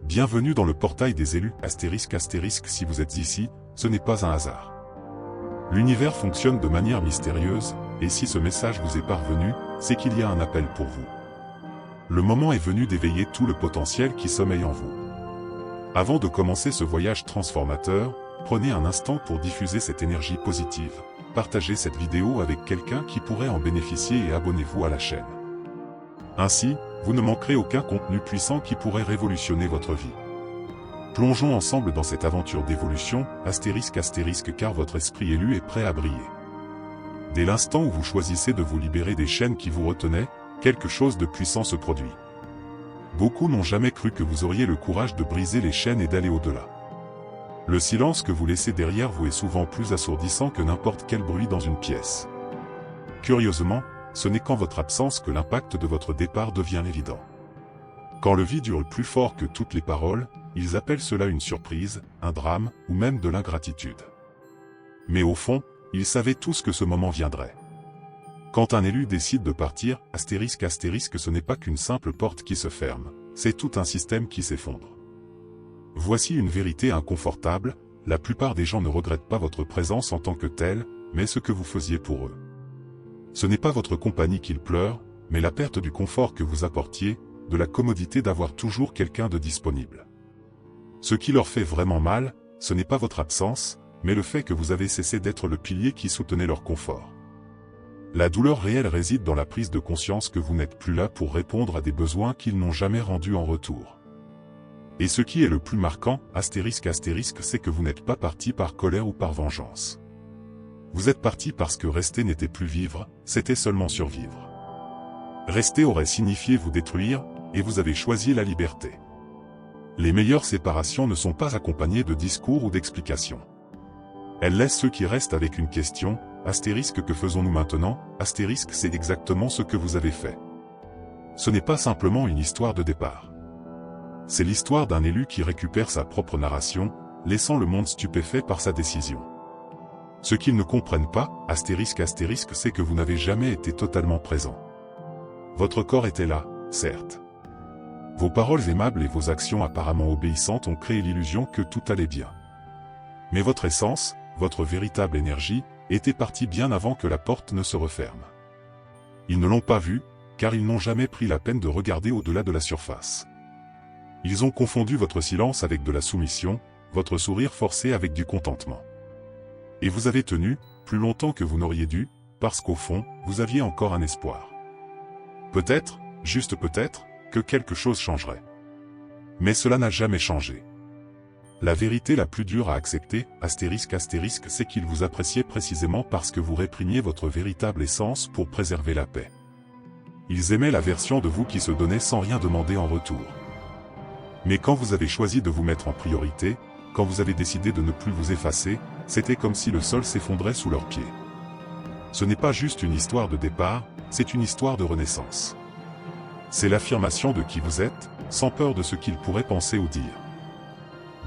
Bienvenue dans le portail des élus, ***, si vous êtes ici, ce n'est pas un hasard. L'univers fonctionne de manière mystérieuse, et si ce message vous est parvenu, c'est qu'il y a un appel pour vous. Le moment est venu d'éveiller tout le potentiel qui sommeille en vous. Avant de commencer ce voyage transformateur, prenez un instant pour diffuser cette énergie positive. Partagez cette vidéo avec quelqu'un qui pourrait en bénéficier et abonnez-vous à la chaîne. Ainsi, vous ne manquerez aucun contenu puissant qui pourrait révolutionner votre vie. Plongeons ensemble dans cette aventure d'évolution, ***, car votre esprit élu est prêt à briller. Dès l'instant où vous choisissez de vous libérer des chaînes qui vous retenaient, quelque chose de puissant se produit. Beaucoup n'ont jamais cru que vous auriez le courage de briser les chaînes et d'aller au-delà. Le silence que vous laissez derrière vous est souvent plus assourdissant que n'importe quel bruit dans une pièce. Curieusement, ce n'est qu'en votre absence que l'impact de votre départ devient évident. Quand le vide hurle plus fort que toutes les paroles, ils appellent cela une surprise, un drame, ou même de l'ingratitude. Mais au fond, ils savaient tous que ce moment viendrait. Quand un élu décide de partir, ***, ce n'est pas qu'une simple porte qui se ferme, c'est tout un système qui s'effondre. Voici une vérité inconfortable, la plupart des gens ne regrettent pas votre présence en tant que telle, mais ce que vous faisiez pour eux. Ce n'est pas votre compagnie qu'ils pleurent, mais la perte du confort que vous apportiez, de la commodité d'avoir toujours quelqu'un de disponible. Ce qui leur fait vraiment mal, ce n'est pas votre absence, mais le fait que vous avez cessé d'être le pilier qui soutenait leur confort. La douleur réelle réside dans la prise de conscience que vous n'êtes plus là pour répondre à des besoins qu'ils n'ont jamais rendus en retour. Et ce qui est le plus marquant, ***, c'est que vous n'êtes pas parti par colère ou par vengeance. Vous êtes parti parce que rester n'était plus vivre, c'était seulement survivre. Rester aurait signifié vous détruire, et vous avez choisi la liberté. Les meilleures séparations ne sont pas accompagnées de discours ou d'explications. Elles laissent ceux qui restent avec une question, ***, que faisons-nous maintenant, ***, c'est exactement ce que vous avez fait. Ce n'est pas simplement une histoire de départ. C'est l'histoire d'un élu qui récupère sa propre narration, laissant le monde stupéfait par sa décision. Ce qu'ils ne comprennent pas, ***, c'est que vous n'avez jamais été totalement présent. Votre corps était là, certes. Vos paroles aimables et vos actions apparemment obéissantes ont créé l'illusion que tout allait bien. Mais votre essence, votre véritable énergie, était partie bien avant que la porte ne se referme. Ils ne l'ont pas vu, car ils n'ont jamais pris la peine de regarder au-delà de la surface. Ils ont confondu votre silence avec de la soumission, votre sourire forcé avec du contentement. Et vous avez tenu, plus longtemps que vous n'auriez dû, parce qu'au fond, vous aviez encore un espoir. Peut-être, juste peut-être, que quelque chose changerait. Mais cela n'a jamais changé. La vérité la plus dure à accepter, ***, c'est qu'ils vous appréciaient précisément parce que vous réprimiez votre véritable essence pour préserver la paix. Ils aimaient la version de vous qui se donnait sans rien demander en retour. Mais quand vous avez choisi de vous mettre en priorité, quand vous avez décidé de ne plus vous effacer, c'était comme si le sol s'effondrait sous leurs pieds. Ce n'est pas juste une histoire de départ, c'est une histoire de renaissance. C'est l'affirmation de qui vous êtes, sans peur de ce qu'ils pourraient penser ou dire.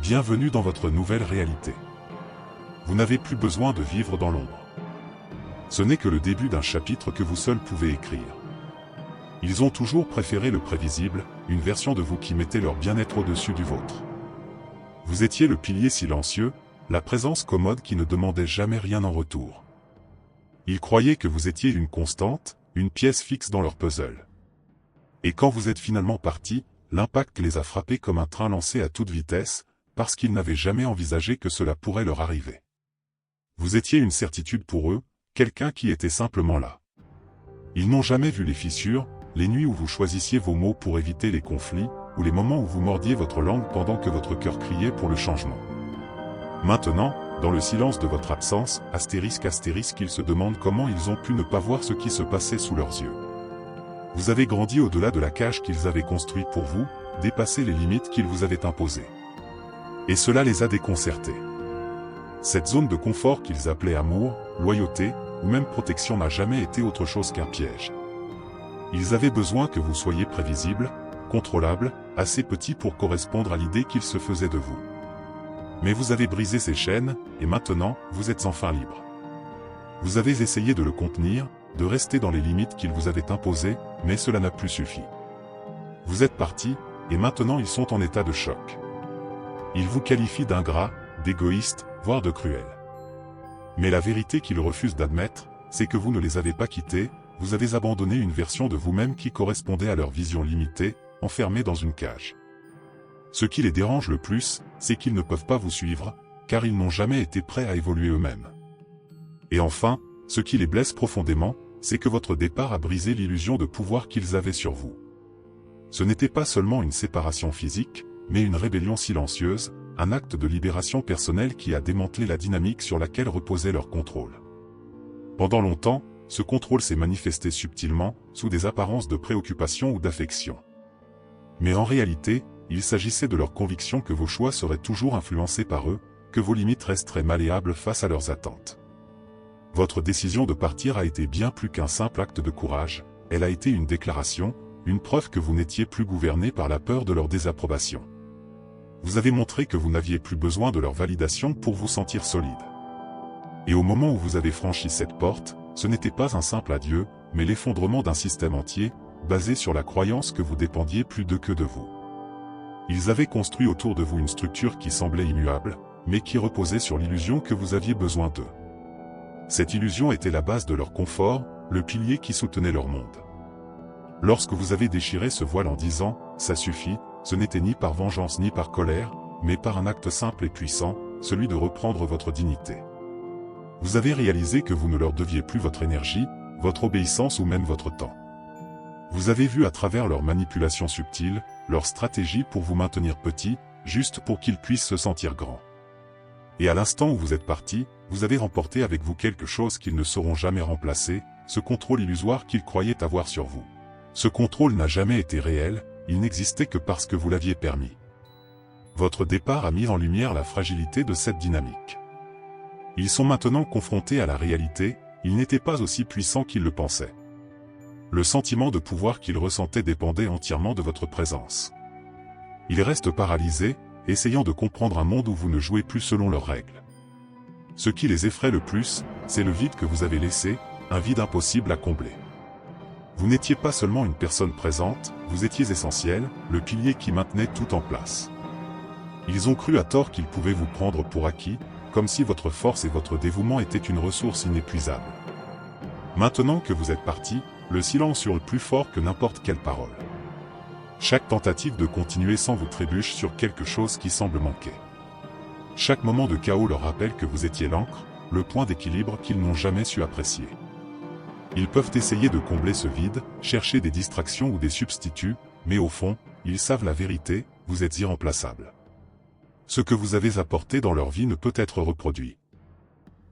Bienvenue dans votre nouvelle réalité. Vous n'avez plus besoin de vivre dans l'ombre. Ce n'est que le début d'un chapitre que vous seul pouvez écrire. Ils ont toujours préféré le prévisible, une version de vous qui mettait leur bien-être au-dessus du vôtre. Vous étiez le pilier silencieux, la présence commode qui ne demandait jamais rien en retour. Ils croyaient que vous étiez une constante, une pièce fixe dans leur puzzle. Et quand vous êtes finalement parti, l'impact les a frappés comme un train lancé à toute vitesse, parce qu'ils n'avaient jamais envisagé que cela pourrait leur arriver. Vous étiez une certitude pour eux, quelqu'un qui était simplement là. Ils n'ont jamais vu les fissures, les nuits où vous choisissiez vos mots pour éviter les conflits, ou les moments où vous mordiez votre langue pendant que votre cœur criait pour le changement. Maintenant, dans le silence de votre absence, ***, ils se demandent comment ils ont pu ne pas voir ce qui se passait sous leurs yeux. Vous avez grandi au-delà de la cage qu'ils avaient construite pour vous, dépassé les limites qu'ils vous avaient imposées. Et cela les a déconcertés. Cette zone de confort qu'ils appelaient amour, loyauté, ou même protection n'a jamais été autre chose qu'un piège. Ils avaient besoin que vous soyez prévisible, contrôlable, assez petit pour correspondre à l'idée qu'ils se faisaient de vous. Mais vous avez brisé ces chaînes, et maintenant, vous êtes enfin libre. Vous avez essayé de le contenir, de rester dans les limites qu'il vous avait imposées, mais cela n'a plus suffi. Vous êtes parti, et maintenant ils sont en état de choc. Ils vous qualifient d'ingrat, d'égoïste, voire de cruel. Mais la vérité qu'ils refusent d'admettre, c'est que vous ne les avez pas quittés, vous avez abandonné une version de vous-même qui correspondait à leur vision limitée, enfermée dans une cage. Ce qui les dérange le plus, c'est qu'ils ne peuvent pas vous suivre, car ils n'ont jamais été prêts à évoluer eux-mêmes. Et enfin, ce qui les blesse profondément, c'est que votre départ a brisé l'illusion de pouvoir qu'ils avaient sur vous. Ce n'était pas seulement une séparation physique, mais une rébellion silencieuse, un acte de libération personnelle qui a démantelé la dynamique sur laquelle reposait leur contrôle. Pendant longtemps, ce contrôle s'est manifesté subtilement, sous des apparences de préoccupation ou d'affection. Mais en réalité, il s'agissait de leur conviction que vos choix seraient toujours influencés par eux, que vos limites resteraient malléables face à leurs attentes. Votre décision de partir a été bien plus qu'un simple acte de courage, elle a été une déclaration, une preuve que vous n'étiez plus gouverné par la peur de leur désapprobation. Vous avez montré que vous n'aviez plus besoin de leur validation pour vous sentir solide. Et au moment où vous avez franchi cette porte, ce n'était pas un simple adieu, mais l'effondrement d'un système entier, basé sur la croyance que vous dépendiez plus d'eux que de vous. Ils avaient construit autour de vous une structure qui semblait immuable, mais qui reposait sur l'illusion que vous aviez besoin d'eux. Cette illusion était la base de leur confort, le pilier qui soutenait leur monde. Lorsque vous avez déchiré ce voile en disant « ça suffit », ce n'était ni par vengeance ni par colère, mais par un acte simple et puissant, celui de reprendre votre dignité. Vous avez réalisé que vous ne leur deviez plus votre énergie, votre obéissance ou même votre temps. Vous avez vu à travers leurs manipulations subtiles, leur stratégie pour vous maintenir petit, juste pour qu'ils puissent se sentir grands. Et à l'instant où vous êtes parti, vous avez remporté avec vous quelque chose qu'ils ne sauront jamais remplacer, ce contrôle illusoire qu'ils croyaient avoir sur vous. Ce contrôle n'a jamais été réel, il n'existait que parce que vous l'aviez permis. Votre départ a mis en lumière la fragilité de cette dynamique. Ils sont maintenant confrontés à la réalité, ils n'étaient pas aussi puissants qu'ils le pensaient. Le sentiment de pouvoir qu'ils ressentaient dépendait entièrement de votre présence. Ils restent paralysés, essayant de comprendre un monde où vous ne jouez plus selon leurs règles. Ce qui les effraie le plus, c'est le vide que vous avez laissé, un vide impossible à combler. Vous n'étiez pas seulement une personne présente, vous étiez essentiel, le pilier qui maintenait tout en place. Ils ont cru à tort qu'ils pouvaient vous prendre pour acquis, comme si votre force et votre dévouement étaient une ressource inépuisable. Maintenant que vous êtes parti, le silence hurle plus fort que n'importe quelle parole. Chaque tentative de continuer sans vous trébuche sur quelque chose qui semble manquer. Chaque moment de chaos leur rappelle que vous étiez l'encre, le point d'équilibre qu'ils n'ont jamais su apprécier. Ils peuvent essayer de combler ce vide, chercher des distractions ou des substituts, mais au fond, ils savent la vérité, vous êtes irremplaçable. Ce que vous avez apporté dans leur vie ne peut être reproduit.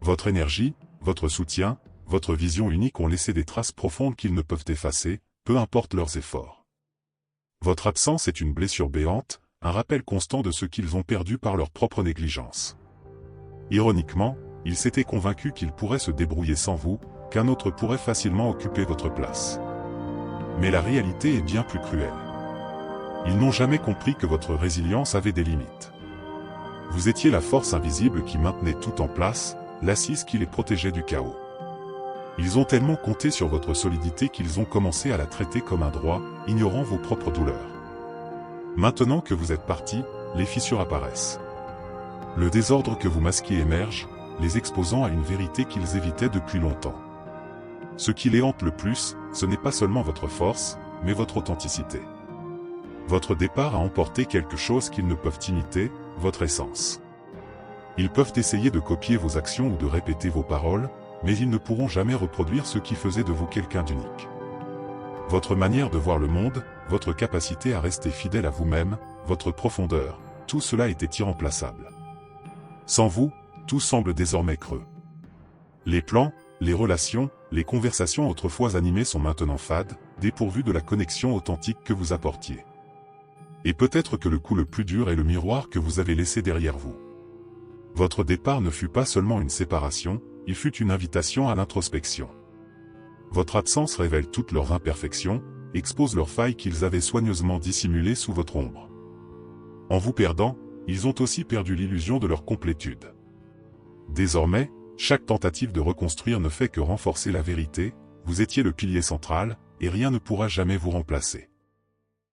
Votre énergie, votre soutien, votre vision unique ont laissé des traces profondes qu'ils ne peuvent effacer, peu importe leurs efforts. Votre absence est une blessure béante, un rappel constant de ce qu'ils ont perdu par leur propre négligence. Ironiquement, ils s'étaient convaincus qu'ils pourraient se débrouiller sans vous, qu'un autre pourrait facilement occuper votre place. Mais la réalité est bien plus cruelle. Ils n'ont jamais compris que votre résilience avait des limites. Vous étiez la force invisible qui maintenait tout en place, l'assise qui les protégeait du chaos. Ils ont tellement compté sur votre solidité qu'ils ont commencé à la traiter comme un droit, ignorant vos propres douleurs. Maintenant que vous êtes parti, les fissures apparaissent. Le désordre que vous masquiez émerge, les exposant à une vérité qu'ils évitaient depuis longtemps. Ce qui les hante le plus, ce n'est pas seulement votre force, mais votre authenticité. Votre départ a emporté quelque chose qu'ils ne peuvent imiter, votre essence. Ils peuvent essayer de copier vos actions ou de répéter vos paroles, mais ils ne pourront jamais reproduire ce qui faisait de vous quelqu'un d'unique. Votre manière de voir le monde, votre capacité à rester fidèle à vous-même, votre profondeur, tout cela était irremplaçable. Sans vous, tout semble désormais creux. Les plans, les relations, les conversations autrefois animées sont maintenant fades, dépourvues de la connexion authentique que vous apportiez. Et peut-être que le coup le plus dur est le miroir que vous avez laissé derrière vous. Votre départ ne fut pas seulement une séparation, il fut une invitation à l'introspection. Votre absence révèle toutes leurs imperfections, expose leurs failles qu'ils avaient soigneusement dissimulées sous votre ombre. En vous perdant, ils ont aussi perdu l'illusion de leur complétude. Désormais, chaque tentative de reconstruire ne fait que renforcer la vérité, vous étiez le pilier central, et rien ne pourra jamais vous remplacer.